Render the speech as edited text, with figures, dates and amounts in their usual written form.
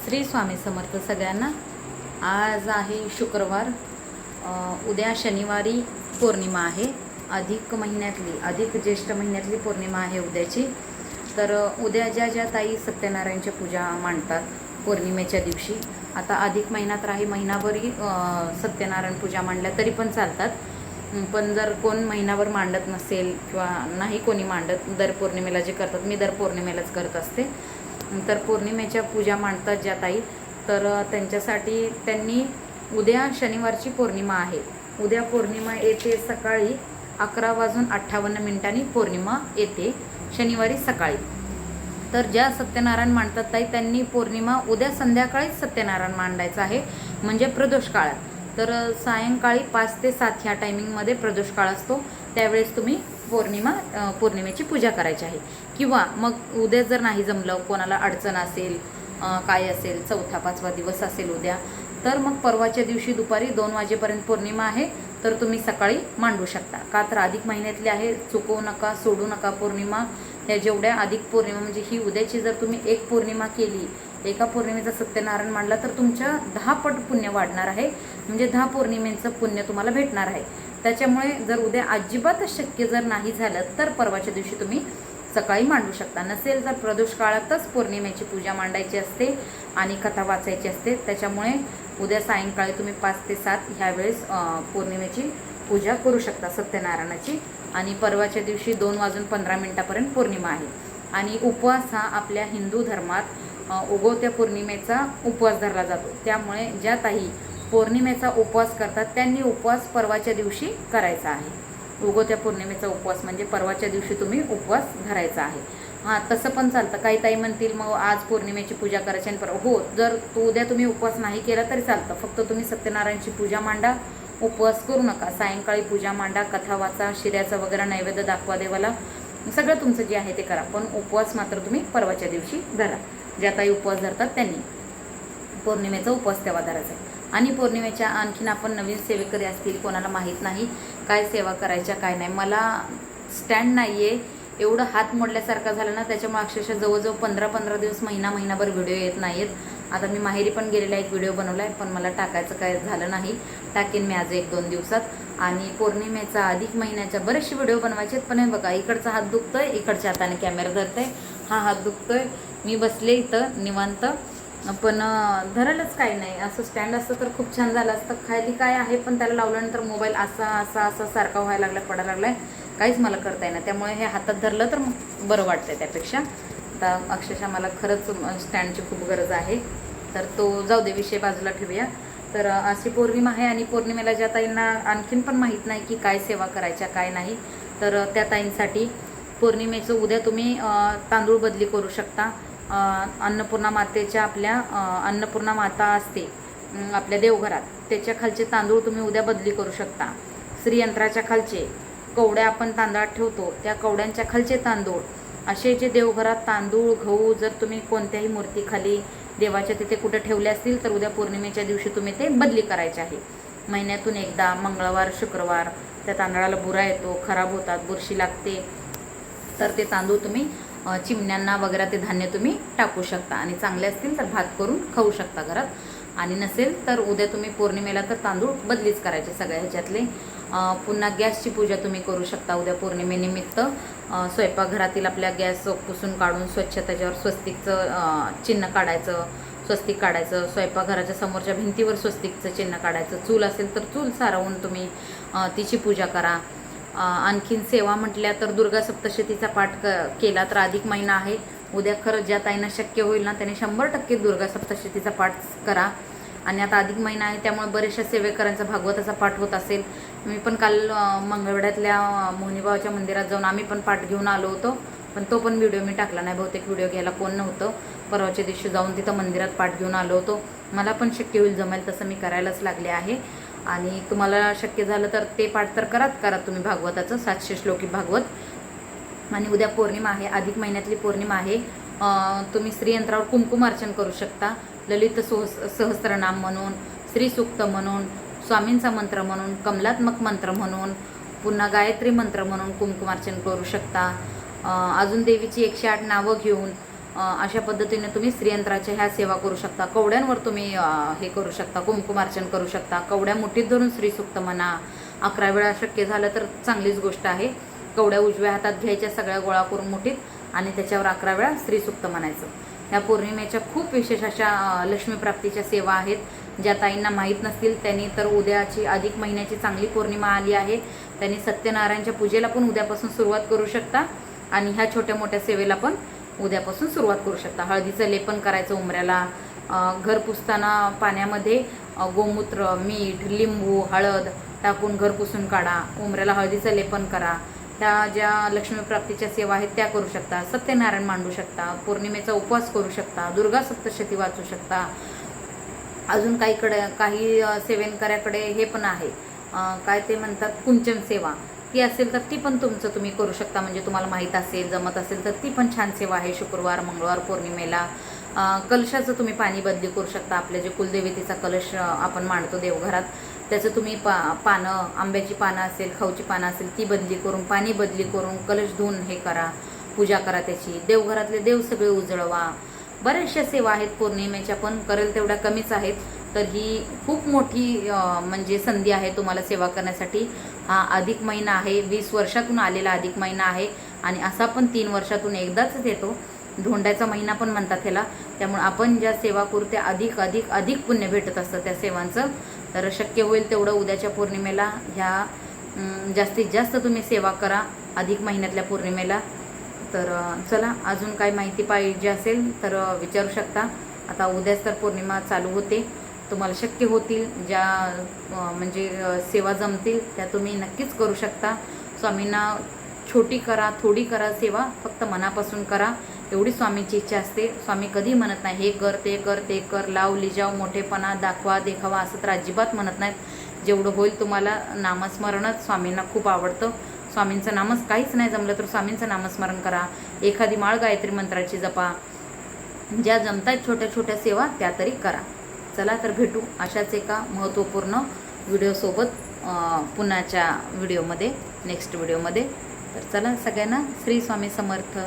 श्री स्वामी समर्थ सगळ्यांना। आज आहे शुक्रवार, उद्या शनिवारी पौर्णिमा आहे। अधिक ज्येष्ठ महिन्यातली पौर्णिमा आहे उद्याची। तर उद्या ज्या ज्या ताई सत्यनारायणची पूजा मांडतात पौर्णिमेच्या दिवशी, आता अधिक महिना तर आहे, महिनाभरी सत्यनारायण पूजा मांडल्या तरी पण चालतात। पण जर कोण महिनाभर मांडत नसेल किंवा नाही कोणी मांडत, दर पौर्णिमेला जे करतात, मी दर पौर्णिमेलाच करत असते, तर पौर्णिमेच्या पूजा मांडतात ज्या ताई, तर त्यांच्यासाठी त्यांनी उद्या शनिवारची पौर्णिमा आहे, उद्या पौर्णिमा येते सकाळी 11:58 पौर्णिमा येते शनिवारी सकाळी। तर ज्या सत्यनारायण मांडतात ताई, त्यांनी पौर्णिमा उद्या संध्याकाळीच सत्यनारायण मांडायचं आहे, म्हणजे प्रदोष काळात। तर सायंकाळी 5 ते 7 ह्या टायमिंगमध्ये प्रदोष काळ असतो, त्यावेळेस तुम्ही पौर्णिमेची पूजा करायची आहे। किंवा मग उद्या जर नाही जमलं, कोणाला अडचण असेल, काय असेल, 4था-5वा दिवस असेल उद्या, तर मग परवाच्या दिवशी दुपारी 2 वाजेपर्यंत पौर्णिमा आहे, तर तुम्ही सकाळी मांडू शकता। का तर अधिक महिन्यातली आहे, चुकवू नका, सोडू नका पौर्णिमा। ह्या जेवढ्या अधिक पौर्णिमा, म्हणजे ही उद्याची जर तुम्ही एक पौर्णिमा केली, एका पौर्णिमेचा सत्यनारायण मांडला, तर तुमच्या 10 पट पुण्य वाढणार आहे, म्हणजे 10 पौर्णिमेचं पुण्य तुम्हाला भेटणार आहे। त्याच्यामुळे जर उद्या अजिबातच शक्य जर नाही झालं, तर परवाच्या दिवशी तुम्ही सकाळी मांडू शकता। नसेल तर प्रदोष काळातच पौर्णिमेची पूजा मांडायची असते आणि कथा वाचायची असते, त्याच्यामुळे उद्या सायंकाळी तुम्ही 5 ते 7 ह्या वेळेस पौर्णिमेची पूजा करू शकता सत्यनारायणाची। आणि परवाच्या दिवशी 2:15 पौर्णिमा आहे। आणि उपवास हा आपल्या हिंदू धर्मात उगवत्या पौर्णिमेचा उपवास धरला जातो, त्यामुळे ज्या ताई पौर्णिमेचा उपवास करतात त्यांनी उपवास परवाच्या दिवशी करायचा आहे। उगवत्या पौर्णिमेचा उपवास म्हणजे परवाच्या दिवशी तुम्ही उपवास धरायचा आहे। हां, तसं पण चालतं। काही ताई म्हणतील मग आज पौर्णिमेची पूजा करायची आणि हो, जर उद्या तुम्ही उपवास नाही केला तरी चालतं, फक्त तुम्ही सत्यनारायणची पूजा मांडा, उपवास करू नका। सायंकाळी पूजा मांडा, कथा वाचा, शिऱ्याचा वगैरे नैवेद्य दाखवा देवाला, सगळं तुमचं जे आहे ते करा, पण उपवास मात्र तुम्ही परवाच्या दिवशी धरा। ज्या ताई उपवास धरतात त्यांनी पौर्णिमेचा उपवास तेव्हा धरायचा आहे। आणि पौर्णिमेच्या आणखीन आपण नवीन सेवेकरी असतील, कोणाला माहीत नाही काय सेवा करायच्या काय नाही, मला स्टँड नाही आहे, एवढं हात मोडल्यासारखं झालं ना, त्याच्यामुळे अक्षरशः जवळजवळ 15 दिवस, महिनाभर व्हिडिओ येत नाहीत। आता मी माहेरी पण गेलेला एक व्हिडिओ बनवला आहे, पण मला टाकायचं काय झालं नाही, टाकेन मी आज 1-2 दिवसात। आणि पौर्णिमेचा अधिक महिन्याच्या बरेचसे व्हिडिओ बनवायचे आहेत, पण हे बघा, इकडचा हात दुखतोय, इकडच्या हाताने कॅमेरा धरतोय, हा हात दुखतोय, मी बसले इथं निवांत, पण धरायलाच काही नाही। असं स्टँड असतं तर खूप छान झालं असतं। खाली काय आहे, पण त्याला लावल्यानंतर मोबाईल असा सारखा व्हायला लागला, पडायला लागलाय, काहीच मला करता येईना, त्यामुळे हे हातात धरलं तर बरं वाटतंय त्यापेक्षा। आता अक्षरशः मला खरंच स्टँडची खूप गरज आहे, तर तो जाऊ दे, विषय बाजूला ठेवूया। तर अशी पौर्णिमा आहे, आणि पौर्णिमेला ज्या ताईंना आणखीन पण माहीत नाही की काय सेवा करायच्या काय नाही, तर त्या ताईंसाठी पौर्णिमेचं उद्या तुम्ही तांदूळ बदली करू शकता। अन्नपूर्णा मातेच्या, आपल्या अन्नपूर्णा माता असते आपल्या देवघरात, त्याच्या खालचे तांदूळ तुम्ही उद्या बदली करू शकता। श्रीयंत्राच्या खालचे कवड्या आपण तांदळात ठेवतो, त्या कवड्यांच्या खालचे तांदूळ, असे जे देवघरात तांदूळ, गहू जर तुम्ही कोणत्याही मूर्तीखाली देवाच्या तिथे कुठे ठेवले असतील, तर उद्या पौर्णिमेच्या दिवशी तुम्ही ते बदली करायचे आहे। महिन्यातून एकदा, मंगळवार, शुक्रवार, त्या तांदळाला बुरा येतो, खराब होतात, बुरशी लागते, तर ते तांदूळ तुम्ही चिमण्यांना वगैरे ते धान्य तुम्ही टाकू शकता, आणि चांगले असतील तर भात करून खाऊ शकता घरात, आणि नसेल तर उद्या तुम्ही पौर्णिमेला तर तांदूळ बदलीच करायचे सगळ्या ह्याच्यातले। पुन्हा गॅसची पूजा तुम्ही करू शकता उद्या पौर्णिमेनिमित्त। स्वयंपाकघरातील आपल्या गॅस पुसून काढून स्वच्छ, त्याच्यावर स्वस्तिकचं चिन्ह काढायचं, स्वस्तिक काढायचं, स्वयंपाकघराच्या समोरच्या भिंतीवर स्वस्तिकचं चिन्ह काढायचं, चूल असेल तर चूल सारवून तुम्ही तिची पूजा करा। आणखीन सेवा म्हटल्या तर दुर्गा सप्तशतीचा पाठ केला तर, अधिक महिना आहे उद्या, खरंच ज्या ताईंना शक्य होईल ना त्यांनी 100% दुर्गा सप्तशतीचा पाठ करा। आणि आता अधिक महिना आहे, त्यामुळे बरेचशा सेवेकरांचा भागवताचा पाठ होत असेल। मी पण काल मंगळवेढ्यातल्या मोहनीबाबाच्या मंदिरात जाऊन आम्ही पण पाठ घेऊन आलो होतो, पण तो पण व्हिडिओ मी टाकला नाही, बहुतेक व्हिडिओ घ्यायला कोण नव्हतं। परवाच्या दिवशी जाऊन तिथं मंदिरात पाठ घेऊन आलो होतो। मला पण शक्य होईल, जमेल तसं मी करायलाच लागले आहे। आणि तुम्हाला शक्य झालं तर ते पाठ तर करा तुम्ही भागवताचं, 700 श्लोकी भागवत। आणि उद्या पौर्णिमा आहे, अधिक महिन्यातली पौर्णिमा आहे, तुम्ही श्रीयंत्रावर कुंकुमार्चन करू शकता, ललित सहस्त्रनाम म्हणून, श्रीसूक्त म्हणून, स्वामींचा मंत्र म्हणून, कमलात्मक मंत्र म्हणून, पुन्हा गायत्री मंत्र म्हणून कुंकुमार्चन करू शकता। अजून देवीची 108 नावं घेऊन अशा पद्धतीने तुम्ही श्रीयंत्राच्या ह्या सेवा करू शकता. कवड्यांवर तुम्ही हे करू शकता, कुंकुमार्चन करू शकता. कवड्या मुठीत धरून श्रीसूक्त म्हणा. 11 वेळा शक्य झालं तर चांगलीच गोष्ट आहे. कवड्या उजव्या हातात घ्यायच्या, सगळ्या गोळा करून मुठीत आणि त्याच्यावर 11 वेळा श्रीसूक्त म्हणायचं. ह्या पौर्णिमेच्या खूप विशेष अशा लक्ष्मीप्राप्तीच्या सेवा आहेत. ज्या ताईंना माहीत नसतील त्यांनी तर उद्याची अधिक महिन्याची चांगली पौर्णिमा आली आहे, त्यांनी सत्यनारायणच्या पूजेला पण उद्यापासून सुरुवात करू शकता आणि ह्या छोट्या मोठ्या सेवेला पण उद्यापासून सुरुवात करू शकता. हळदीचं लेपन करायचं उंबऱ्याला. घर पुसताना पाण्यामध्ये गोमूत्र, मीठ, लिंबू, हळद टाकून घर पुसून काढा. उंबऱ्याला हळदीचं लेपन करा. ह्या ज्या लक्ष्मीप्राप्तीच्या सेवा आहेत त्या करू शकता. सत्यनारायण मांडू शकता. पौर्णिमेचा उपवास करू शकता. दुर्गा सप्तशती वाचू शकता. अजून काही सेवेनकऱ्याकडे हे पण आहे, काय ते म्हणतात, कुंचन सेवा. ती असेल तर ती पण तुम्ही करू शकता. म्हणजे तुम्हाला माहीत असेल, जमत असेल तर ती पण छान सेवा आहे. शुक्रवार, मंगळवार, पौर्णिमेला कलशाचं तुम्ही पाणी बदली करू शकता. आपल्या जे कुलदेवतेचा कलश आपण मांडतो देवघरात, त्याचं तुम्ही पानं, आंब्याची पानं असेल, खाऊची पानं असेल, ती बदली करून, पाणी बदली करून कलश धुवून हे करा, पूजा करा त्याची. देवघरातले देव सगळे उजळवा. बऱ्याचशा सेवा आहेत पौर्णिमेच्या, पण करेल तेवढ्या कमीच आहेत. तर ही खूप मोठी म्हणजे संधी आहे तुम्हाला सेवा करण्यासाठी. हा अधिक महिना आहे, 20 वर्षातून आलेला अधिक महिना आहे आणि असा पण 3 वर्षातून एकदाच येतो. धोंड्याचा महिना पण म्हणतात ह्याला. त्यामुळे आपण ज्या सेवा करू त्या अधिक अधिक अधिक पुण्य भेटत असतं त्या सेवांचं. तर शक्य होईल तेवढं उद्याच्या पौर्णिमेला ह्या जास्तीत जास्त तुम्ही सेवा करा अधिक महिन्यातल्या पौर्णिमेला. तर चला, अजून काय माहिती पाहिजे असेल तर विचारू शकता. आता उद्याच तर पौर्णिमा चालू होते. तुम्हाला शक्य होतील ज्या म्हणजे सेवा जमतील त्या तुम्ही नक्कीच करू शकता. स्वामींना छोटी करा, थोडी करा सेवा, फक्त मनापासून करा, एवढी स्वामींची इच्छा असते. स्वामी कधी म्हणत नाही हे कर, ते कर, ते कर, लाव लिजाव, मोठेपणा दाखवा, देखावा असं तर अजिबात म्हणत नाहीत. जेवढं होईल तुम्हाला नामस्मरणच स्वामींना खूप आवडतं. स्वामींचं नामच काहीच नाही जमलं तर स्वामींचं नामस्मरण करा. एखादी माळ गायत्री मंत्राची जपा. ज्या जमतायत छोट्या छोट्या सेवा त्या तरी करा. चला तर भेटू अशाच एका महत्त्वपूर्ण व्हिडिओसोबत पुन्हाच्या व्हिडिओमध्ये, नेक्स्ट व्हिडिओमध्ये. तर चला, सगळ्यांना श्री स्वामी समर्थ.